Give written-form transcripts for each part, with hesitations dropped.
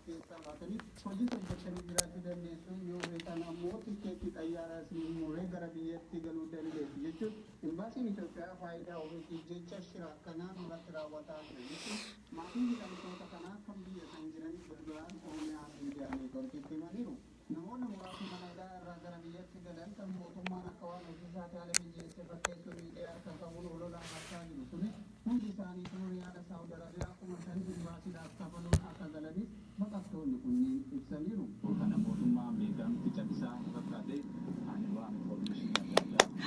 keessaa baatanii hojii hojjetanii jiraachuu dandeessu yoo beekan ammoo tikeetti xayyaaraa isin muree gara biyyatti galuu dandeessu jechuun imbaasiin Itoophiyaa faayidaa ofiitiif jecha shira akkanaa irratti raawwataa ture jechuun maatiin hidhamtoota kanaa kan biyya kan jiran bilbilaan Oromiyaa miidiyaa neetworkiitti himaniiru. Namoonni muraasni mana hidhaa irraa gara biyyatti galan kan mootummaan akka waan ofiisaa haala mijeesse fakkeessuu miidiyaa akka qabuun ololaan harkaa jiru kunis hundi isaanii Sooriyaadha Saawud Arabiyaa akkuma shan imbaasiidhaaf kafaluun akka galanis baqattoonni kunniin ibsaniiru. Kana mootummaa beekamti cabsaa fakkaatee ani waan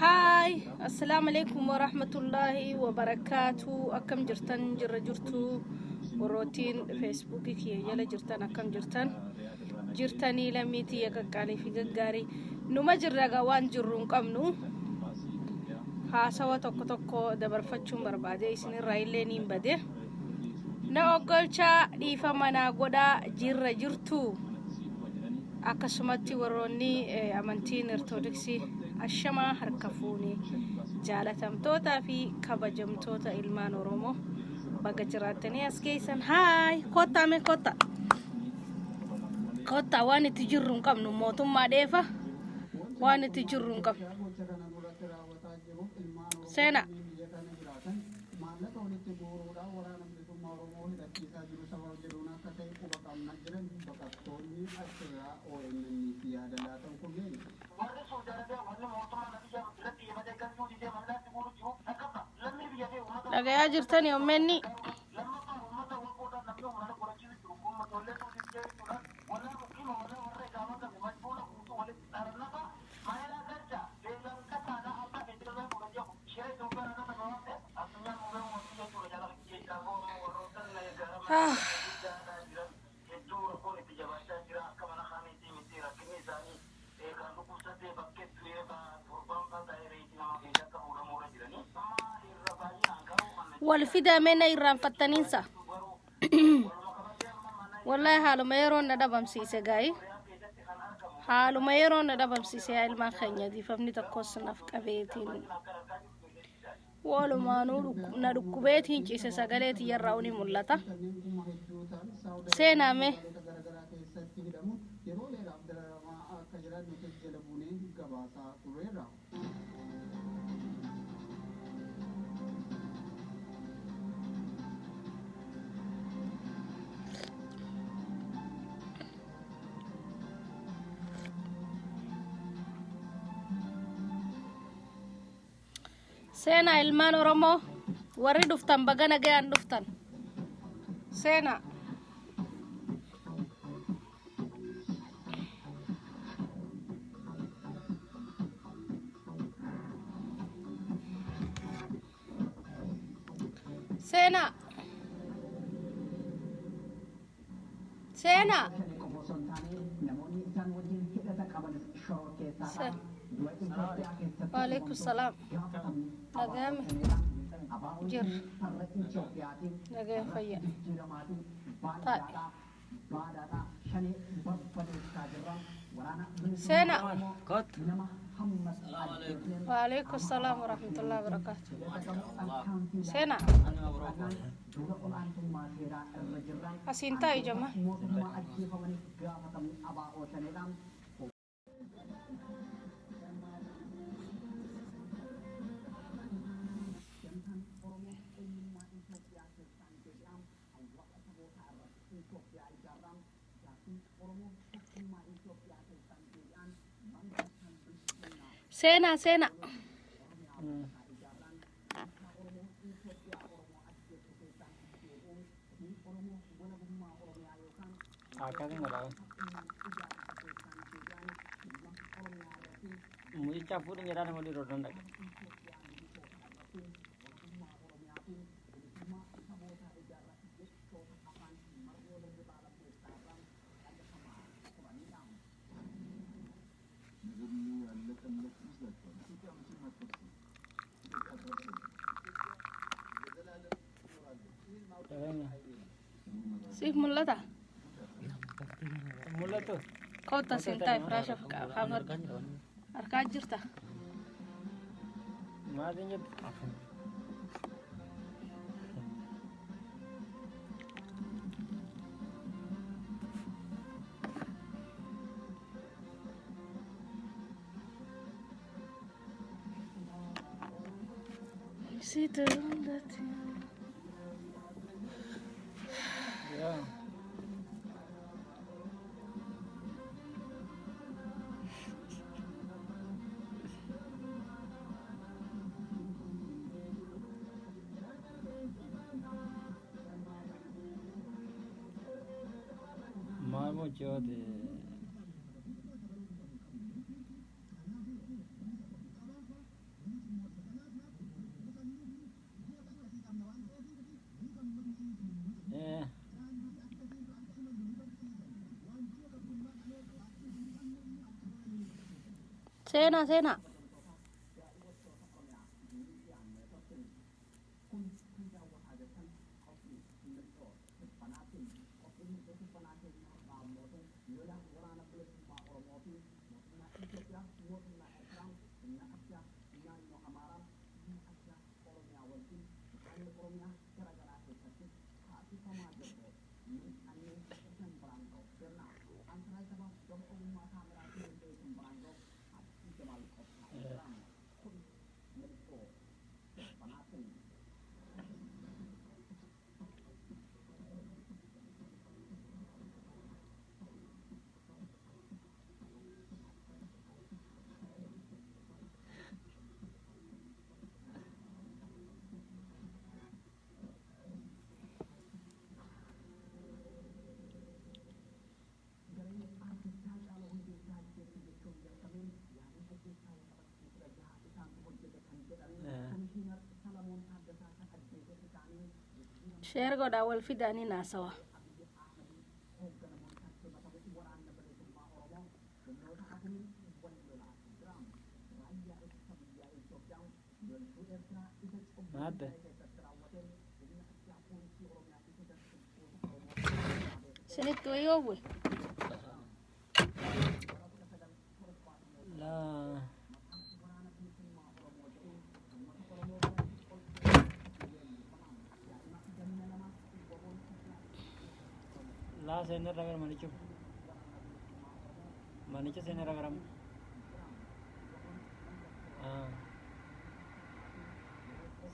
Hi, assalamu alaikum wa rahmatullahi wa barakatuh. Akkam jirtan jirra jirtu warootiin Facebook kiyya jala jirtan akkam jirtanii lammiitii yaqaqqaalee fi gaggaarii numa jirraga waan jirruun qabnu haasawa tokko dabarfachuun barbaade isinirraa illee niin bade na oggolcha dhiifama naa godhaa jirra jirtu akkasumatti warroonni amantiin ortodoksii ashamaa harka fuunee jaalatamtootaa fi kabajamtoota ilmaan Oromoo baga jiraatanii as keessan haay kotta waan itti jirru hin qabnu mootummaa dheefa waan itti jirru hin qabnu seena dhagayaa jirtani ommenni والفدا من إيران فتنينسا والله حالو ما يرون ندبم سيسة جاي حالو ما يرون ندبم سيسة علم خنيا دي فمني تقص نفك بيتين ولو ما نرك بيتين جيسة سجلت يراوني ملتا سينامه سينا ilmaan Oromoo warri dhuftan bagana ga'an dhuftan seena وعليكم السلام نجام جر نجام فيا طيب سينا وعليكم السلام ورحمة الله وبركاته سينا أسينتا يا جماعة سينا मुझे चापूर मेरा ना वाली रोड ना سيف ملتا मुल्ला كوتا سنتاي فراشة خبر أركاد جرتا ما دنيا Sitandati. Yeah. Mamo Jodi. Yeah. Sena. Share goda wal fidani nasawa. Nada. Senit ko yowe. La. La sender ragar manichu. Manichu sender ragaram. Ah.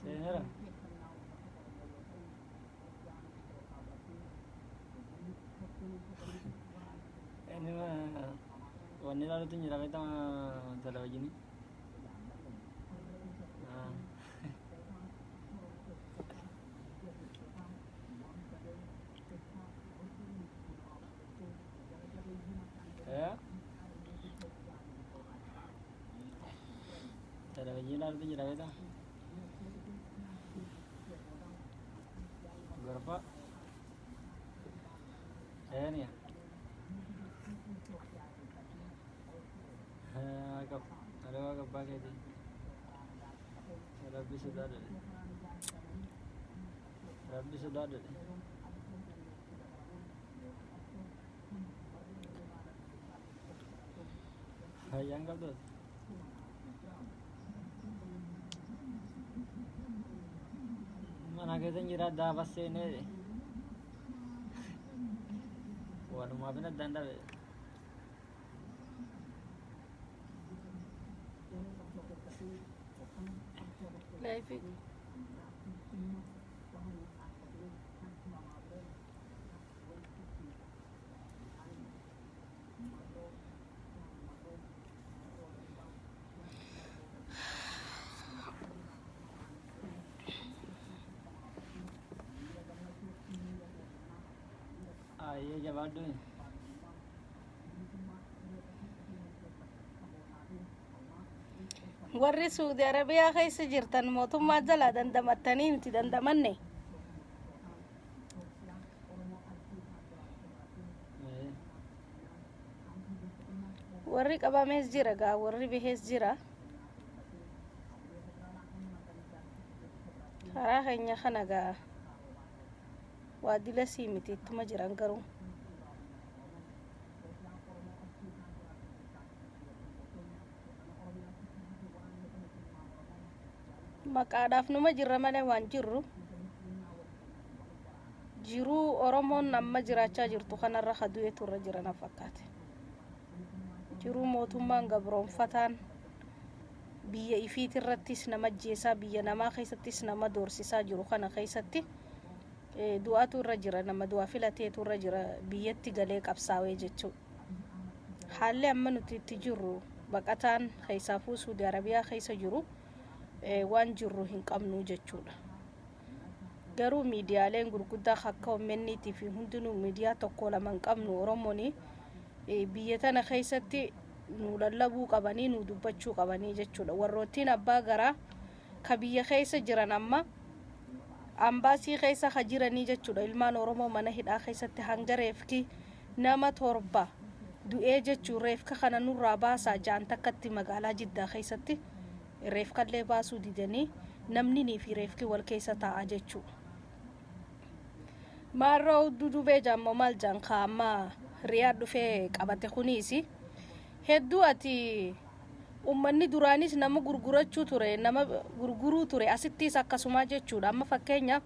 Sender. Ini mah wanita itu nyerah kita cara begini. Ah. Ya. Cara begini itu nyerah kita. Berapa? Ini ya. Ada apa pakai di? Rabbi sudah ada. Rabbi sudah ada. Hai anggap tuh. Mana kita nyerah dah pasti ini. Wah, maafin ada danda. Live. Iya jawab dulu. Warri Saudi Arabia keessa jirtan mootummaa jalaa dandamattanii nuti dandamanne. Warri qabamees jira gaa warri bihees jira. Karaa keenya kana gaa waa dila sii miti ittuma jiran garuu. Maqaadhaaf numa jirra malee waan jirru jiruu Oromoon amma jiraachaa jirtu kanarra haduutu irra jirana fakkaate. Jiruu mootummaan gabroonfataan biyya ifiitirrattis nama ajjeesaa biyya namaa keessattis nama doorsisaa jiru kana keessatti du'aatu irra jira nama du'a filateetu irra jira biyyatti galee qabsaawee jechuudha. Haalli amma nuti itti jirru baqataan keessaafuu Suudi Arabiyaa keessa jiru waan jirru hin qabnu jechuudha. Garuu miidiyaaleen gurguddaa akka OMN'tii fi hundinuu miidiyaa tokko lama hin qabnu Oromooni biyya tana keessatti nu lallabuu qabanii nu dubbachuu qabanii jechuudha. Warroottiin abbaa garaa ka biyya keessa jiran amma ambaasii keessa ka jiranii jechuudha. Ilmaan Oromoo mana hidhaa keessatti hanga reefki nama 7 du'ee jechuun reefka kana nurraa baasaa jaan takkatti magaalaa Jiddaa keessatti reefkallee baasuu didanii namni fi reefki wal keessa taa'aa jechuudha. Maarroo dudubee jaammoo maal jaan kaama Riyaad dhufee qabate kuniisi hedduu ati ummanni duraanis nama gurgurachuu ture nama gurguruu ture asittis akkasuma jechuudha. Amma fakkeenyaaf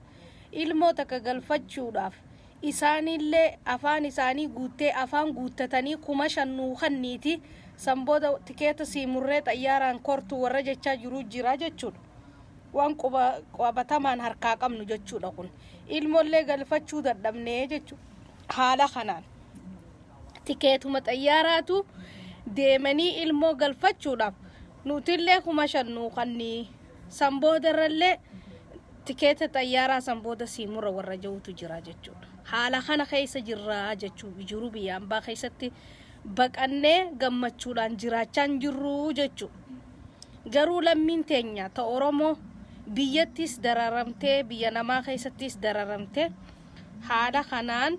ilmoo takka galfachuudhaaf isaanillee afaan isaanii guuttee afaan guuttatanii 5,000 kanniiti sanbooda tikeeta siimurree xayyaaraan kortu warra jechaa jiru jira jechuudha. Waan qabatamaan harkaa qabnu jechuudha kun ilmoollee galfachuu dadhabnee jechuudha. Haala kanaan tikeetuma xayyaaraatu deemanii ilmoo galfachuudhaaf nutillee 5,000 kannii sanboodarrallee tikeeta xayyaaraa sanbooda siimurra warra jawutu jira jechuudha. Haala kana keessa jirra jechuudha. Jiru biyya ambaa keessatti baqannee gammachuudhaan jiraachaan jirru jechuudha. Garuu lammiin teenya ta Oromoo biyyattis dararamtee biyya namaa keessattis dararamtee haala kanaan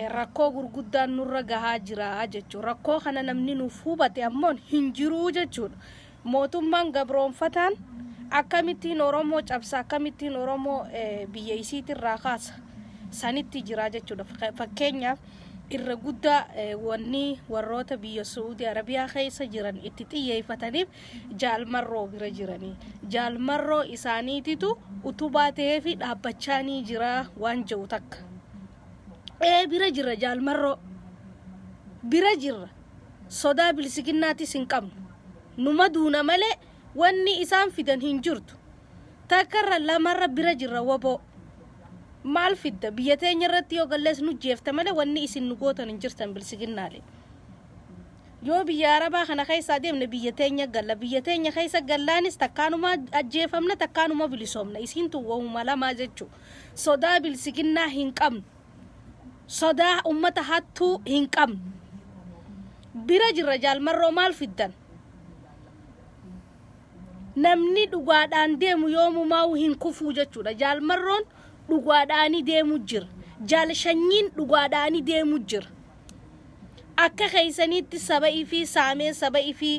rakkoo gurguddaan nurra gahaa jira jechuudha. Rakkoo kana namni nuuf hubate ammoo hin jiru jechuudha. Mootummaan gabroonfataan akkamittiin Oromoo cabsa akkamittiin Oromoo biyya isiitirraa kaasa sanitti jira jechuudha. Fakkeenyaaf irra guddaa wanni warroota biyya Suudi Arabiyaa keessa jiran itti xiyyeeffataniif jaalmarroo bira jiranii jaalmarroo isaaniititu utubaa ta'ee fi dhaabbachaanii jira waan jiru takka. Bira jirra jaalmarroo bira jirra sodaa bilisiginnaatis hin qabnu numa duuna malee wanni isaan fidan hin jirtu takkarra lamarra bira jirra waboo maal fidda biyya teenya irratti yoo gallees nu jeefta malee wanni isin nu gootan hin jirtan bilisiginnaalee. Yoo biyya Arabaa kana keessa deemne biyya teenya galla biyya teenya keessa gallaanis takkaanuma ajjeefamna takkaanuma bilisoomna isin tuwwuma lama jechuudha. Sodaa bilisiginnaa hin qabnu. Sodaa ummata hattuu hin qabnu. Bira jirra jaalmarroo maal fiddan? Namni dhugaadhaan deemu yoomumaa hin kufuu jechuudha. Jaalmarroon dhugaadhaanii deemu jira. Jaalshanyiin dhugaadhaanii deemu jira. Akka keessanitti saba'i fi saamee saba'i fi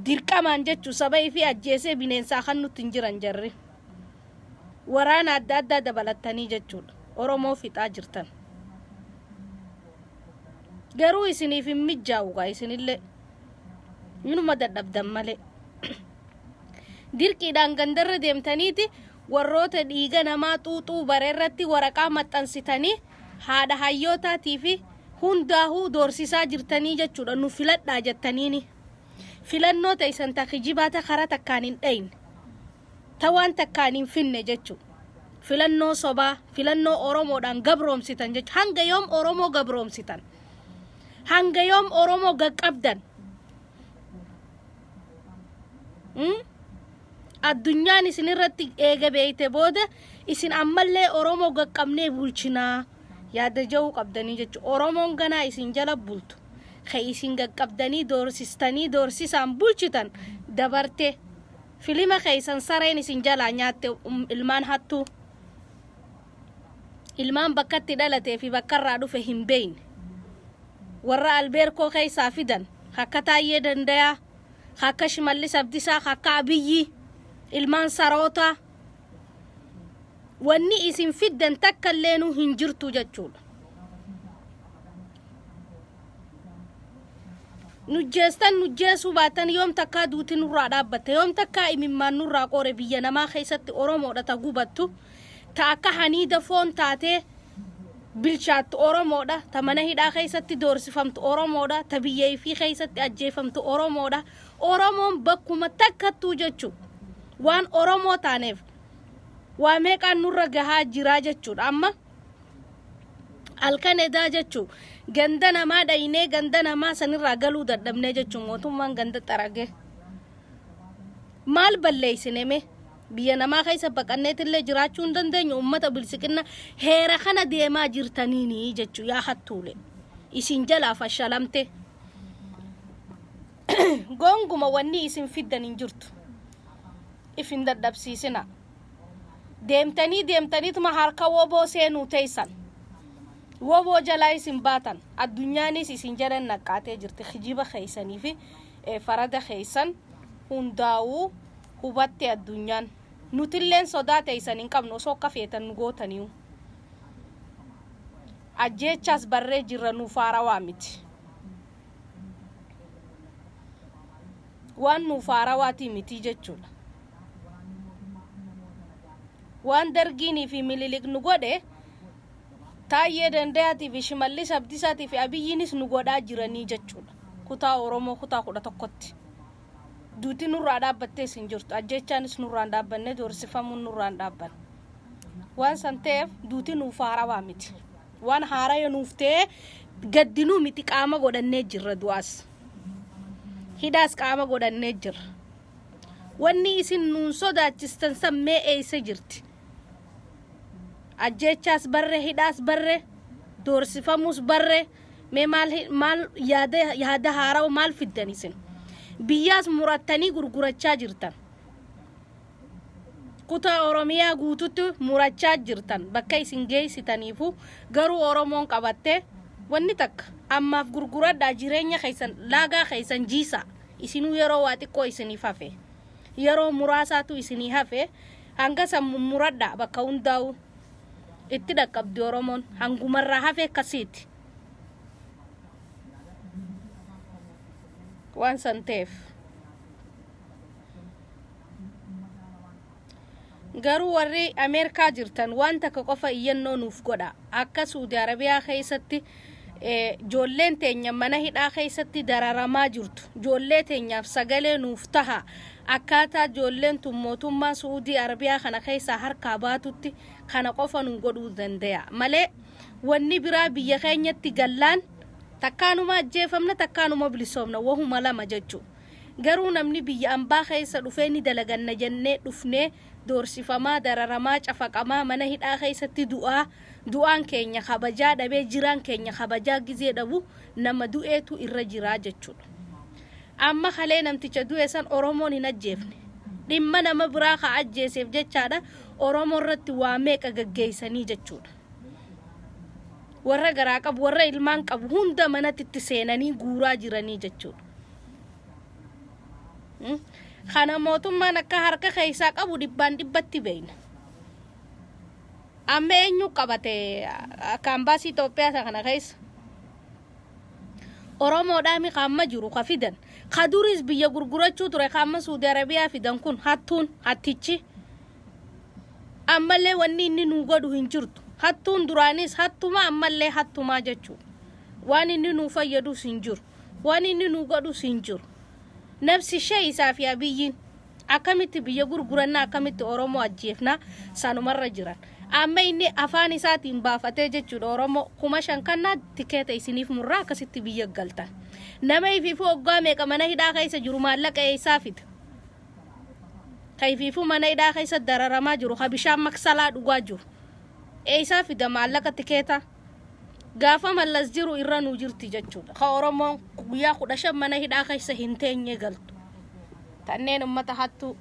dirqamaan jechuudha. Saba'i fi ajjeesee bineensaa kan nutti hin jiran jarri. Waraana adda addaa dabalatanii jechuudha. Oromoo fixaa jirtan. Garuu isiniif hin mijaa'u isinillee minuma dadhabdan malee. Dirqiidhaan gandarra deemtaniiti warroota dhiiga namaa xuuxuu bareerratti waraqaa maxxansitanii haadha hayyootaatii fi hundaahuu doorsisaa jirtanii jechuudha. Nu filadhaa jettaniini. Filannoo ta'isan takkijibaata karaa takkaan hin dhayne. Tawaan takkaan hin finne jechuudha. Filannoo sobaa, filannoo Oromoodhaan gabroomsitan jechuudha. Hanga yoom Oromoo gabroomsitan? Hanga yoom Oromoo gaqqabdan? Addunyaan isin irratti eega beeyte booda isin ammallee Oromoo gaqqabnee bulchinaa yaada ja'uu qabdanii jechuudha. Oromoon ganaa isin jala bultu. Kan isin gaqqabdanii doorsistanii doorsisaan bulchitan dabarte. Filima keessan sareen isin jalaa nyaatte ilmaan hattuu. Ilmaan bakkatti dhalatee fi bakkarraa dhufe hin beeyne. Warra albeerkoo keessaa fidan akka Taayyee Dandayaa, akka Shimallis Abdiisaa, akka Abiyyi, ilmaan Sarootaa. Wanni isin fiddan takka illeenuu hin jirtu jechuudha. Nujjeestan nujjeesuu baatan yoom takkaa duuti nurraa dhaabbatte yoom takkaa imimmaan nurraa qoore biyya namaa keessatti Oromoodha ta gubattu ta akka haniida foon taatee bilchaattu Oromoodha ta mana hidhaa keessatti doorsifamtu Oromoodha ta biyyee fi keessatti ajjeefamtu Oromoodha Oromoon bakkuma takkattuu jechuu waan Oromoo taaneef waa meeqaan nurra gahaa jiraa jechuudha amma halkan edaa jechuu ganda namaa dhaynee ganda namaa sanirraa galuu dadhabnee jechuu mootummaan ganda xaragee maal balleeysineme biyya namaa keessa baqanneetillee jiraachuu hin dandeenyu ummata bilsiqinna heera kana deemaa jirtaniini jechuu yaa hattuule isin jalaa fashalamte gonguma wanni isin fiddan hin jirtu ifin dadhabsiisina deemtaniituma harka woboo seenuu teessan woboo jalaa isin baatan addunyaanis isin jalan naqaatee jirti khijiba keeysanii fi farada keeysan hundaa'uu hubatte addunyaan nutilleen sodaate isanin qabno osoo kafeetan nu gootaniu ajjeechas barree jirra nu faarawaa miti waan nu faarawaati miti jechuudha waan dargiinii fi mililik nu godhe taayyee dandayaatiif shimallis abdisaatiif abiyyiinis nu godhaa jiranii jechuudha kutaa Oromoo kutaa 11tti duuti nurraa dhaabbattee isin jirtu ajjechaanis nurraan dhaabbanne doorsifamuun nurraan dhaabban waan santeef duuti nuuf haarawaa miti waan haaraya nuuf ta'e gaddinuu miti qaama godhannee jirra du'aas hidhaas qaama godhannee jirra wanni isin nuun sodaachistan sammee eeysa jirti ajjechaas barre hidhaas barre doorsifamuus barre mee maal yaada haaraw maal fiddan isin biyyaas murattanii gurgurachaa jirtan kutaa Oromiyaa guututti murachaa jirtan bakka isin geessitaniifu garuu Oromoon qabatte wanni takka ammaaf gurguradhaa jireenya keessan laagaa keessan jiisa isinuu yeroo waa xiqqoo isiniif hafe yeroo muraasaatu isinii hafe hanga sammuu muradhaa bakka hundaa'u itti dhaqqabdi Oromoon hangumarraa hafe akkasiiti waan santeef garuu warri Ameerikaa jirtan waan takka qofa iyyannoo nuuf godha akka Saudi Arabiyaa keessatti joolleen teenya mana hidhaa keessatti dararamaa jirtu joollee teenyaaf sagalee nuuf taha akkaataa joolleen tun mootummaa Saudi Arabiyaa kana keessaa harkaa baatutti kana qofa nu godhuu danda'a malee wanni biraa biyya keenyatti gallaan takkaanuma ajjeefamna takkaanuma bilisoomna wahuma lama jechuu garuu namni biyya ambaa keessa dhufee ni dalaganna jennee dhufnee doorsifamaa dararamaa cafaqamaa mana hidhaa keessatti du'aan keenya kabajaa dhabee jiraan keenya kabajaa gizee dhabu nama du'eetu irra jiraa jechuudha amma kalee namticha du'e san Oromoon hin ajjeefne dhimma nama biraa ka ajjeeseef jechaadha Oromoo irratti waa meeqa gaggeessanii jechuudha warra garaa qabu warra ilmaan qabu hunda manatti itti seenanii guuraa jiranii jechuudha kana mootummaan akka harka keessaa qabu dhibbaan dhibbatti beeyna amma eenyu qabate akka ambaasii Itoophiyaa kana keessa Oromoodhaami qaama jiru ka fidan ka duris biyya gurgurachuu ture qaama Saudi Arabiyaa fidan kun hattichi ammallee wanni inni nu godhu hin jirtu hattuun duraanis hattuma ammallee hattumaa jechuudha waan inni nu fayyadu hin jiru waan inni nu godhu hin jiru nafsi ishee isaa fi abiyyiin akkamitti biyya gurguranna akkamitti Oromoo ajjeefna sanumarra jiran amma inni afaan isaatiin baafatee jechuudha Oromoo 5,000 kannaa tikeeta isiniif murraa akkasitti biyya galtan nama ifiifu hoggaa meeqa mana hidhaa keessa jiru maallaqa isaa fida kayfiifu mana hidhaa keessa dararamaa jiru ka bishaan maksalaa dhugaa jiru isaa fida maallaqa tikeeta gaafa mallas jiru irra nu jirti jechuudha ka Oromoo guyyaa 15 mana hidhaa keessa hin teenye galtu tanneen ummata hattu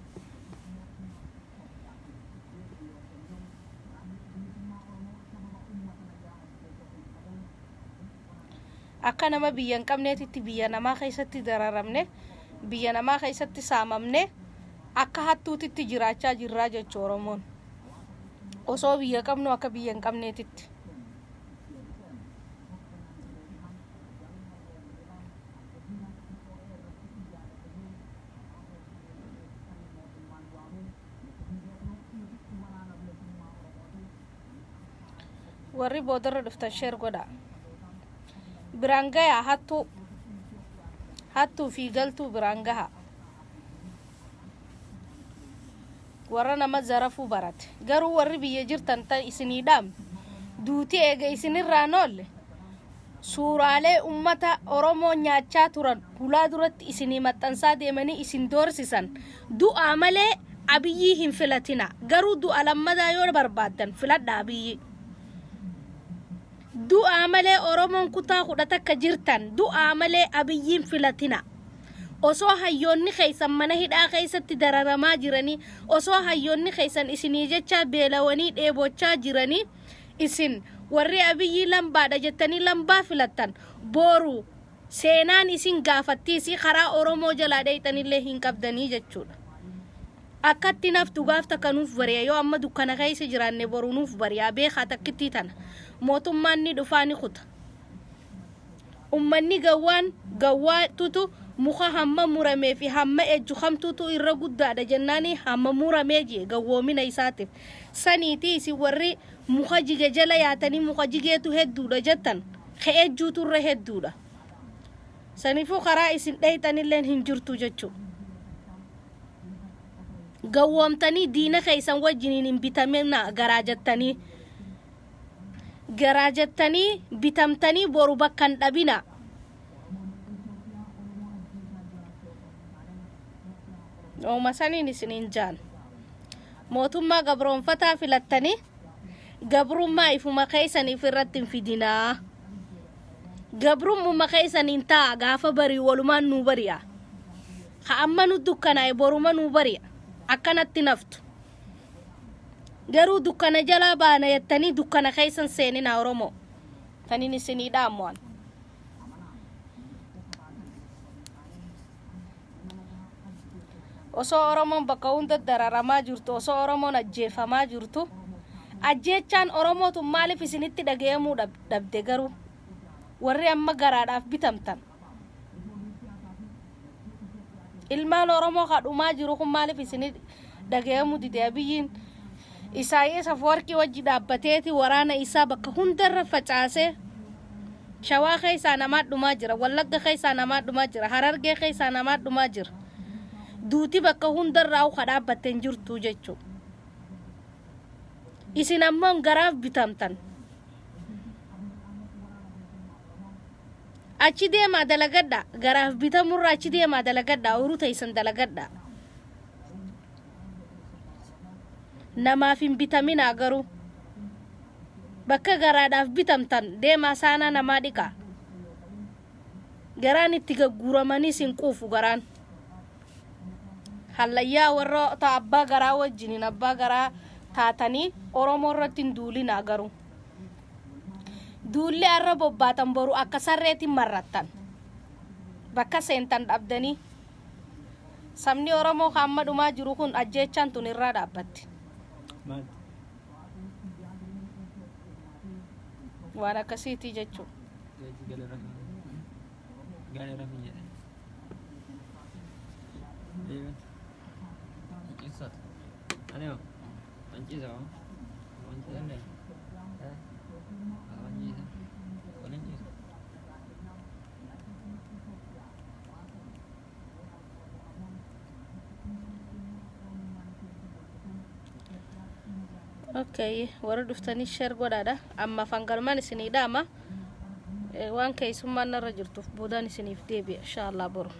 akka nama biyyan qabneetitti biyya namaa keessatti dararamne biyya namaa keessatti saamamne akka hattuutitti jiraachaa jirraa jechuudha Oromoon osoo biyya qabnu akka biyyan qabneetitti warri boodara dhuftan sheer godha biraan gaya hattuu fi galtuu biraan gaha warra nama zarafuu barate garuu warri biyya jirtan tan isiniidhaam duuti eega isinirraan oolle suuraalee ummata Oromoo nyaachaa turan hulaa duratti isinii maxxansaa deemanii isin doorsisan du'aa malee Abiyyi hin filatina garuu du'a lammadaa yoo barbaadan filadha Abiyyi du'aa malee Oromoon kutaa kudha takka jirtan du'aa malee Abiyyiin filatina osoo hayyoonni keessan mana hidhaa keessatti dararamaa jiranii osoo hayyoonni keessan isinii jecha beelawanii dheebochaa jiranii isin warri Abiyyi lambaadha jettanii lambaa filattan boru seenaan isin gaafattiisi karaa Oromoo jalaa dheeytanillee hin qabdanii jechuudha akkatti naftu gaafta kanuuf bari'a yoo amma dukkana keessa jiraanne borunuuf bari'a beekaa takkitti tana mootummaan ni dhufaani kuta ummanni gawwaa tutu muka hamma muramee fi hamma ejju hamtutu irra guddaadha jennaani hamma muramee jee gawwoomina isaatiif saniitii isi warri muka jige jala yaatanii muka jigeetu hedduudha jettan ejjuutu irra hedduudha saniifuu karaa isin dheeytanilleen hin jirtu jechuu gawwoomtanii diina keessan wajjiniin hin bitamina garaa jettanii bitamtanii boru bakkan dhabina ooma saniin isiniin jaan mootummaa gabroonfataa filattanii gabrummaa ifuma keessaniif irratti hin fidinaa gabrummaa keessaniin taa gaafa barii walumaan nuu bari'a ha amma nu dukkanaa'e boruma nuu bari'a akkanatti naftu garuu dukkana jalaa baana yettanii dukkana keessan seenina Oromoo taniin isinii dhaamuwan osoo Oromoon bakka hunda dararamaa jirtu osoo Oromoon ajjeefamaa jirtu ajjeechaan Oromootu maaliif isinitti dhaga'amuu dhabde garuu warri amma garaadhaaf bitamtan ilmaan Oromoo kadhumaa jiru kun maaliif isinitti dhaga'amuu dide Abiyyiin Isaayyaas Afwerqii wajji dhaabbateeti waraana isaa bakka hundarra facaasee Shawaa keessaa namaa dhumaa jira Wallagga keessaa namaa dhumaa jira Harargee keessaa namaa dhumaa jira duuti bakka hundarraa u kadhaabbateen jirtu jechuu isin ammoo garaaf bitamtan achi deemaa dalagadha garaaf bitamurraa achi deemaa dalagadha uruu teessan dalagadha namaaf hin bitamina garuu bakka garaadhaaf bitamtan deemaa saanaa namaa dhiqa garaan itti gagguuramanii sin quufu garaan hallayyaa warra ta abbaa garaa wajjiniin abbaa garaa taatanii Oromoo irratti hin duulina garuu duulli arra bobbaatan boru akka sarreetiin marrattan bakka seentan dhabdanii sabni Oromoo hamma dhumaa jiru kun ajjeechaan tun irraa dhaabbatti waan akkasiitii jechuu Ayo, panci dong. Panci kan deh. Panci. Panci. Okay, warra dhuftanii share godhaadha amma fangalmaan isinii dhaama waan keessummaan narra jirtuuf boodaan isiniif deebi'a inshallah boru